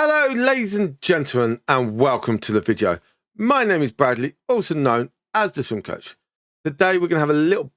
Hello ladies and gentlemen, and welcome to the video. My name is Bradley, also known as the Swim Coach. Today we're going to have a little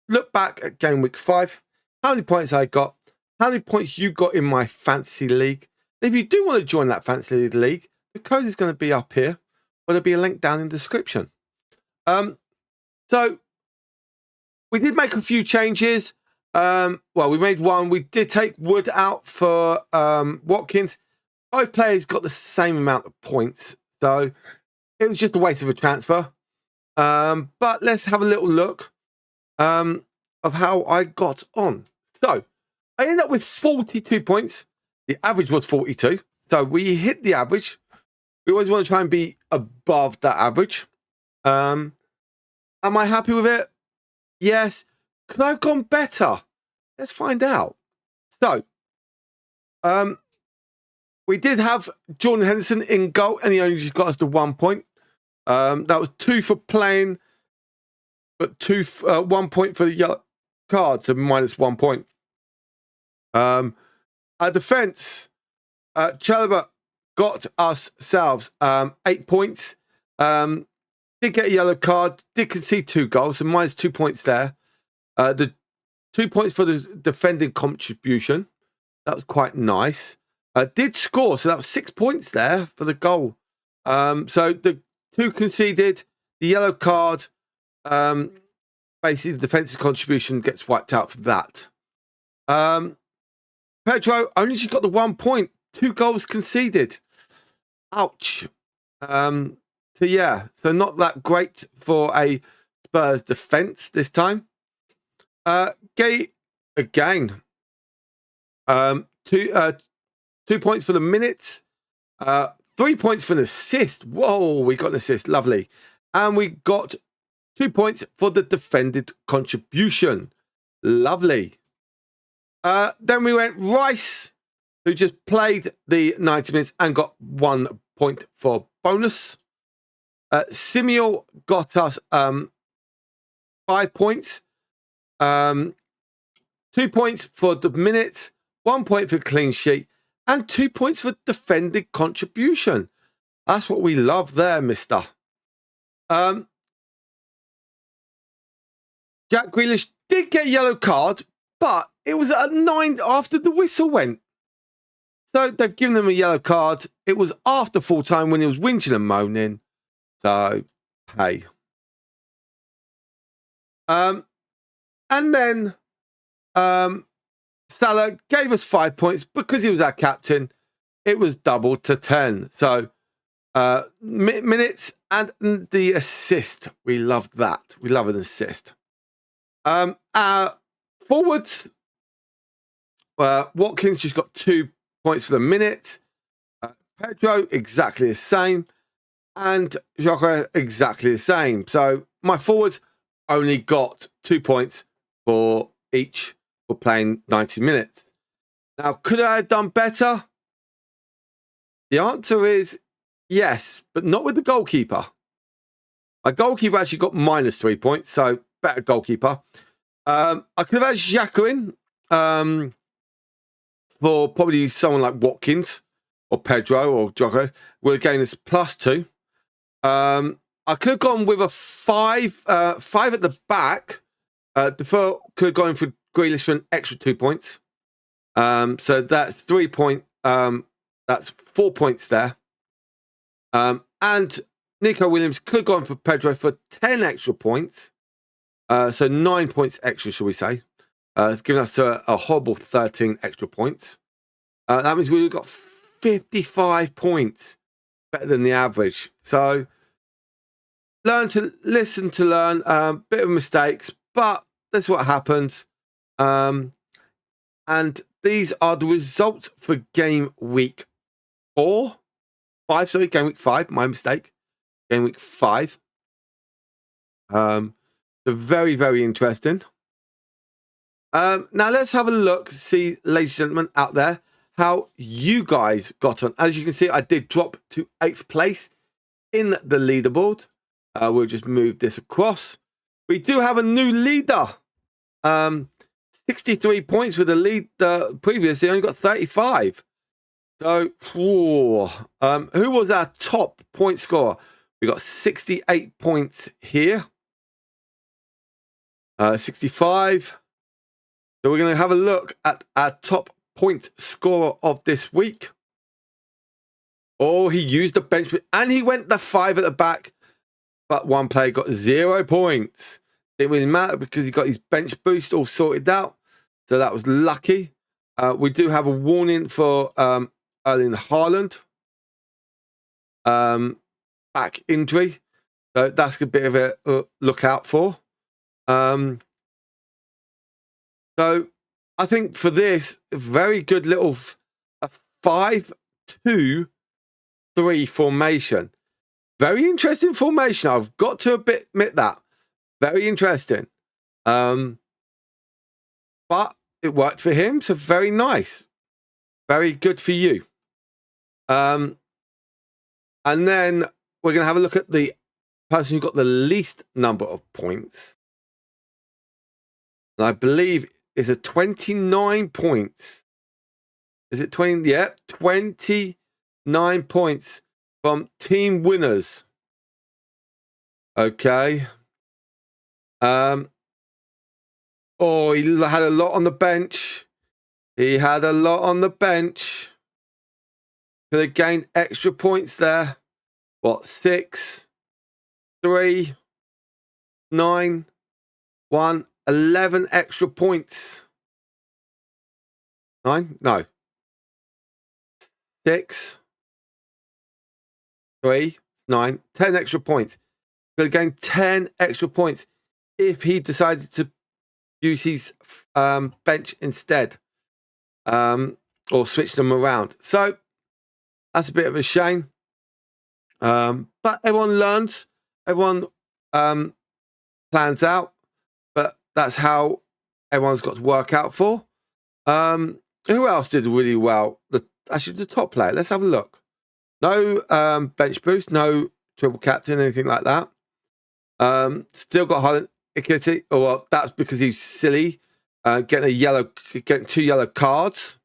look back at game week 5, how many points I got, how many points you got in my fantasy league. If you do want to join that fantasy league, the code is going to be up here, or there'll be a link down in the description. So we did make a few changes. Well, we made one. We did take Wood out for Watkins. Both players got the same amount of points, so it was just a waste of a transfer. But let's have a little look of how I got on. So I ended up with 42 points. The average was 42. So we hit the average. We always want to try and be above that average. Am I happy with it? Yes. Could I have gone better? Let's find out. So, we did have Jordan Henderson in goal, and he only just got us to 1 point. That was 2 for playing, but 1 point for the yellow card, so -1 point. Our defence, Chalobah got ourselves 8 points. Did get a yellow card, did concede 2 goals, so -2 points there. The 2 points for the defending contribution. That was quite nice. Did score, so that was 6 points there for the goal. So the 2 conceded, the yellow card, basically the defensive contribution gets wiped out from that. Pedro only just got the 1 point, 2 goals conceded. Ouch. So yeah, so not that great for a Spurs defense this time. Gay again. 2 points for the minutes. 3 points for an assist. Whoa, we got an assist. Lovely. And we got 2 points for the defended contribution. Lovely. Then we went Rice, who just played the 90 minutes and got 1 point for bonus. Simeon got us 5 points. 2 points for the minutes, 1 point for clean sheet, and 2 points for defended contribution. That's what we love there, mister. Jack Grealish did get a yellow card, but it was at 9 after the whistle went. So they've given him a yellow card. It was after full time when he was whinging and moaning. So, hey. And then Salah gave us 5 points because he was our captain. It was doubled to 10. So minutes and the assist. We love that. We love an assist. Our forwards, Watkins just got 2 points for the minute. Pedro, exactly the same. And Jacques, exactly the same. So my forwards only got 2 points for each for playing 90 minutes. Now, could I have done better? The answer is yes, but not with the goalkeeper. My goalkeeper actually got -3 points, so better goalkeeper. I could have had Xhaka in for probably someone like Watkins or Pedro or Jocko. Would have gained us +2. I could have gone with a 5 at the back. Defoe could have gone for Grealish for an extra 2 points. So that's 3 points. That's 4 points there. And Nico Williams could have gone for Pedro for 10 extra points. So 9 points extra, shall we say. It's given us a horrible 13 extra points. That means we've got 55 points better than the average. So listen to learn. Bit of mistakes, but that's what happens. And these are the results for game week 5. Sorry, game week 5. My mistake. Game week 5. So very, very interesting. Now let's have a look, see, ladies and gentlemen out there, how you guys got on. As you can see, I did drop to 8th place in the leaderboard. We'll just move this across. We do have a new leader. 63 points with the lead. Previously only got 35. So, who was our top point scorer? We got 68 points here. 65. So we're going to have a look at our top point scorer of this week. Oh, he used the bench and he went the 5 at the back, but one player got 0 points. Didn't really matter because he got his bench boost all sorted out. So that was lucky. We do have a warning for Erling Haaland. Back injury. So that's a bit of a look out for. So I think for this, a very good little 5-2-3 formation. Very interesting formation. I've got to admit that. Very interesting. But it worked for him, so very nice. Very good for you. And then we're going to have a look at the person who got the least number of points. And I believe is a 29 points. Is it 20? Yeah, 29 points from team winners. Okay. Oh, he had a lot on the bench. He had a lot on the bench. Could have gained extra points there. What? 6, 3, 9, 1, 11 extra points. 9? No. 6, 3, 9, 10 extra points. Could have gained 10 extra points if he decided to use his bench instead, or switch them around. So that's a bit of a shame. But everyone learns, everyone plans out, but that's how everyone's got to work out for. Who else did really well? Actually, the top player. Let's have a look. No bench boost, no triple captain, anything like that. Still got Holland. Well, that's because he's silly. Getting 2 yellow cards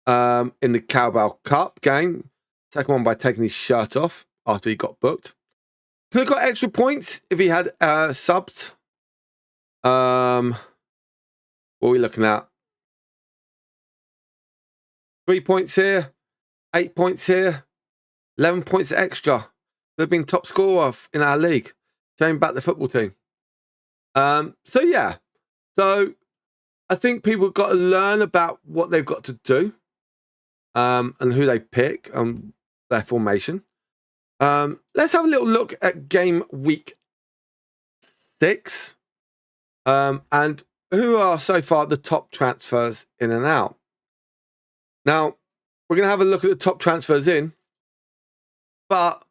in the Carabao Cup game. Second one by taking his shirt off after he got booked. Could have got extra points if he had subbed. What are we looking at? 3 points here, 8 points here, 11 points extra. Could have been top scorer in our league. Shame back the football team. So yeah. So I think people have got to learn about what they've got to do, and who they pick and their formation. Let's have a little look at game week 6, and who are so far the top transfers in and out. Now we're going to have a look at the top transfers in, but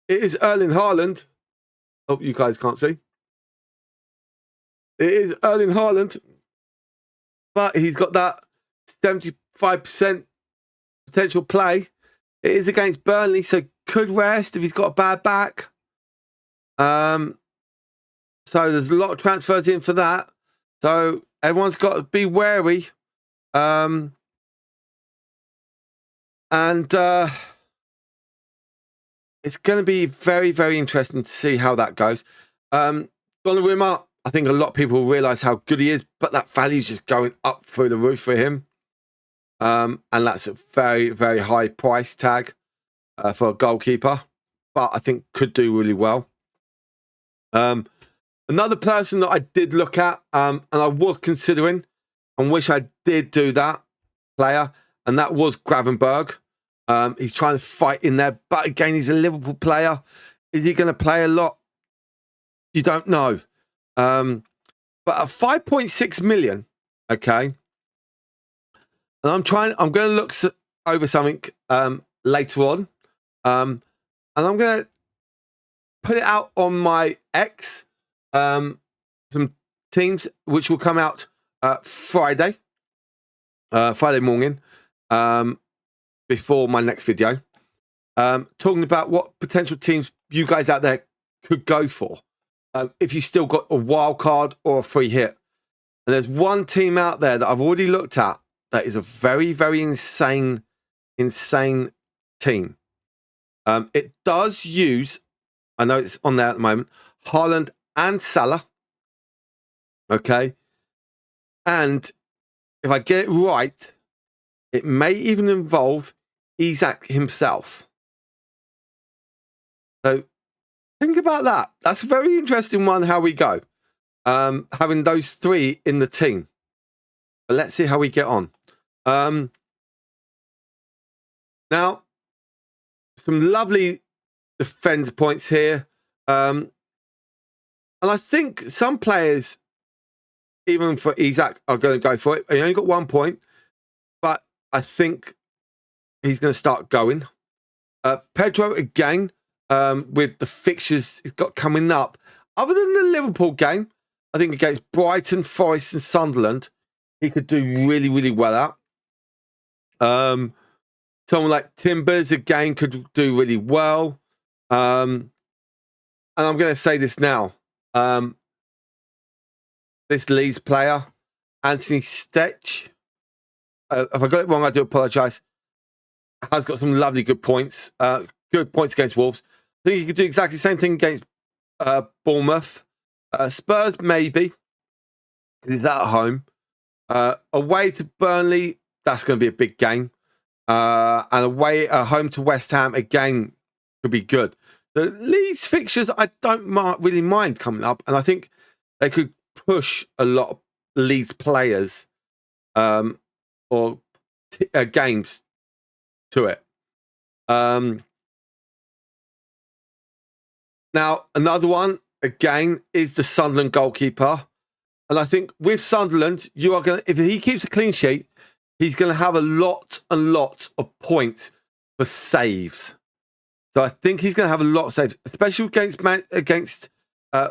it is Erling Haaland. Oh, you guys can't see. It is Erling Haaland, but he's got that 75% potential play. It is against Burnley, so could rest if he's got a bad back. So there's a lot of transfers in for that. So everyone's got to be wary. And it's going to be very, very interesting to see how that goes. Donnarumma, I think a lot of people realise how good he is, but that value is just going up through the roof for him. And that's a very, very high price tag for a goalkeeper, but I think could do really well. Another person that I did look at, and I was considering and wish I did do that player, and that was Gravenberg. He's trying to fight in there, but again, he's a Liverpool player. Is he going to play a lot? You don't know. But at 5.6 million, okay. And I'm going to look over something later on. And I'm going to put it out on my X, some teams, which will come out Friday morning, before my next video. Talking about what potential teams you guys out there could go for. If you still got a wild card or a free hit. And there's one team out there that I've already looked at that is a very, very insane insane team. It does use, I know it's on there at the moment, Haaland and Salah. Okay. And if I get it right, it may even involve Isaac himself. So think about that. That's a very interesting one, how we go. Having those three in the team. But let's see how we get on. Now, some lovely defend points here. And I think some players, even for Isaac, are going to go for it. He only got 1 point, but I think he's going to start going. Pedro, again, with the fixtures he's got coming up, other than the Liverpool game, I think against Brighton, Forest and Sunderland, he could do really, really well at. Someone like Timbers, again, could do really well. And I'm going to say this now. This Leeds player, Anthony Stetch, if I got it wrong, I do apologise, has got some lovely good points. Good points against Wolves. I think he could do exactly the same thing against Bournemouth. Spurs, maybe, because he's at home. Away to Burnley, that's going to be a big game. And away home to West Ham, again, could be good. The Leeds fixtures, I don't really mind coming up. And I think they could push a lot of Leeds players or games to it. Now, another one, again, is the Sunderland goalkeeper. And I think with Sunderland, you are going to, if he keeps a clean sheet, he's going to have a lot of points for saves. So I think he's going to have a lot of saves, especially against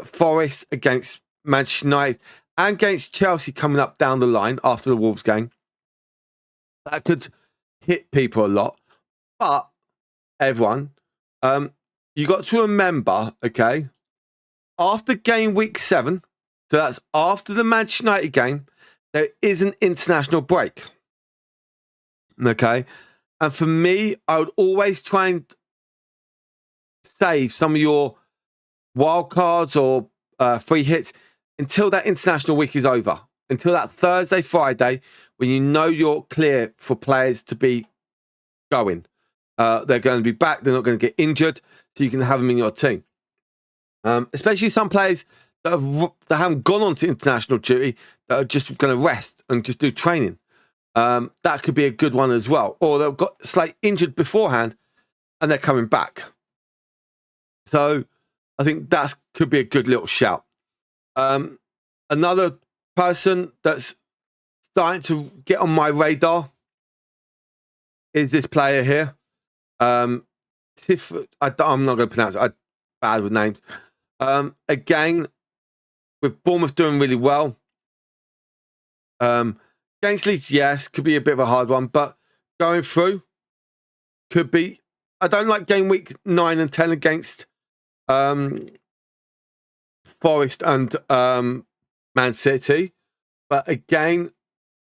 Forest, against Manchester United, and against Chelsea coming up down the line after the Wolves game. That could hit people a lot. But everyone, you got to remember, okay, after game week 7, so that's after the Manchester United game, there is an international break. Okay. And for me, I would always try and save some of your wild cards or free hits until that international week is over. Until that Thursday, Friday, when you know you're clear for players to be going. They're going to be back. They're not going to get injured. So you can have them in your team. Especially some players that haven't gone on to international duty, that are just going to rest and just do training. That could be a good one as well. Or they've got slightly injured beforehand and they're coming back. So I think that could be a good little shout. Another person that's starting to get on my radar is this player here. I'm not going to pronounce it. I'm bad with names. Again, with Bournemouth doing really well. Against Leeds, yes, could be a bit of a hard one, but going through could be. I don't like game week 9 and 10 against Forest and Man City, but again,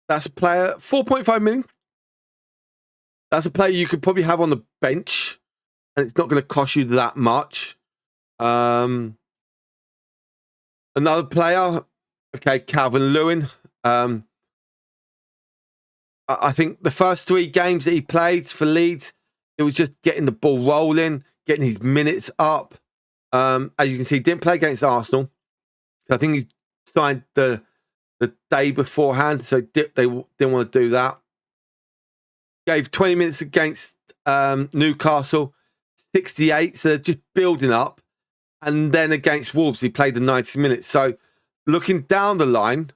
that's a player 4.5 million. That's a player you could probably have on the bench, and it's not going to cost you that much. Another player, okay, Calvert-Lewin. I think the first 3 games that he played for Leeds, it was just getting the ball rolling, getting his minutes up. As you can see, he didn't play against Arsenal. So I think he signed the day beforehand, so they didn't want to do that. Gave 20 minutes against Newcastle, 68, so they're just building up. And then against Wolves, he played the 90 minutes. So looking down the line,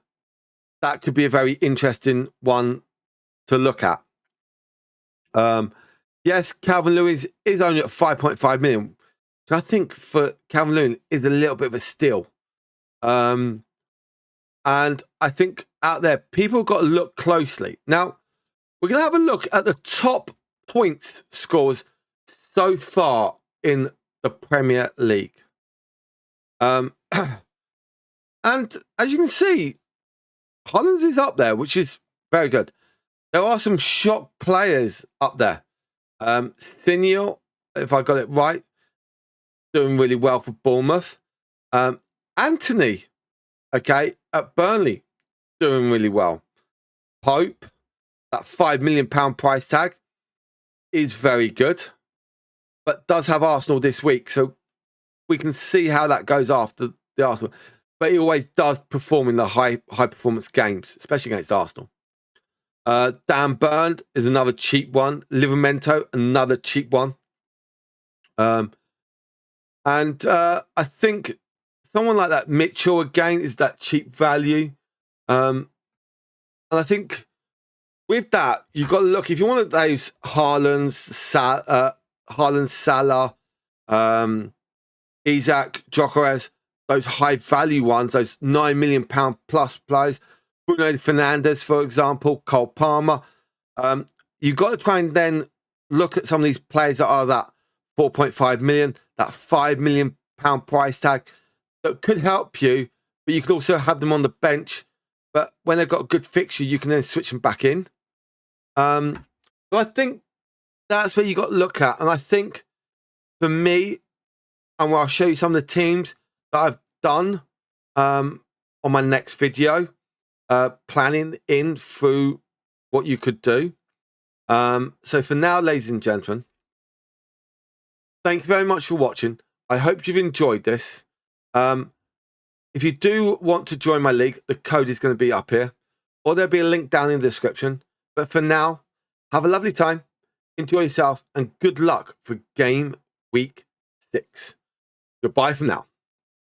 that could be a very interesting one to look at. Yes, Calvert-Lewin is only at 5.5 million, which I think for Calvert-Lewin is a little bit of a steal. And I think out there, people have got to look closely. Now, we're going to have a look at the top points scores so far in the Premier League. And as you can see, Holland's is up there, which is very good. There are some shock players up there. Siniel, if I got it right, doing really well for Bournemouth. Anthony, okay, at Burnley, doing really well. Pope, that £5 million price tag, is very good, but does have Arsenal this week, so we can see how that goes after the Arsenal. But he always does perform in the high performance games, especially against Arsenal. Dan Burn is another cheap one. Livramento, another cheap one. And I think someone like that, Mitchell, again, is that cheap value. And I think with that, you've got to look, if you want those Haaland, Salah, Isaac, Gyökeres, those high value ones, those £9 million plus players, Bruno Fernandes, for example, Cole Palmer. You've got to try and then look at some of these players that are that 4.5 million, that £5 million price tag that could help you, but you could also have them on the bench. But when they've got a good fixture, you can then switch them back in. So I think that's where you got to look at. And I think for me, and I'll show you some of the teams that I've done on my next video, planning in through what you could do. So for now, ladies and gentlemen, thank you very much for watching. I hope you've enjoyed this. If you do want to join my league, the code is going to be up here, or there'll be a link down in the description. But for now, have a lovely time, enjoy yourself, and good luck for game week 6. Goodbye for now.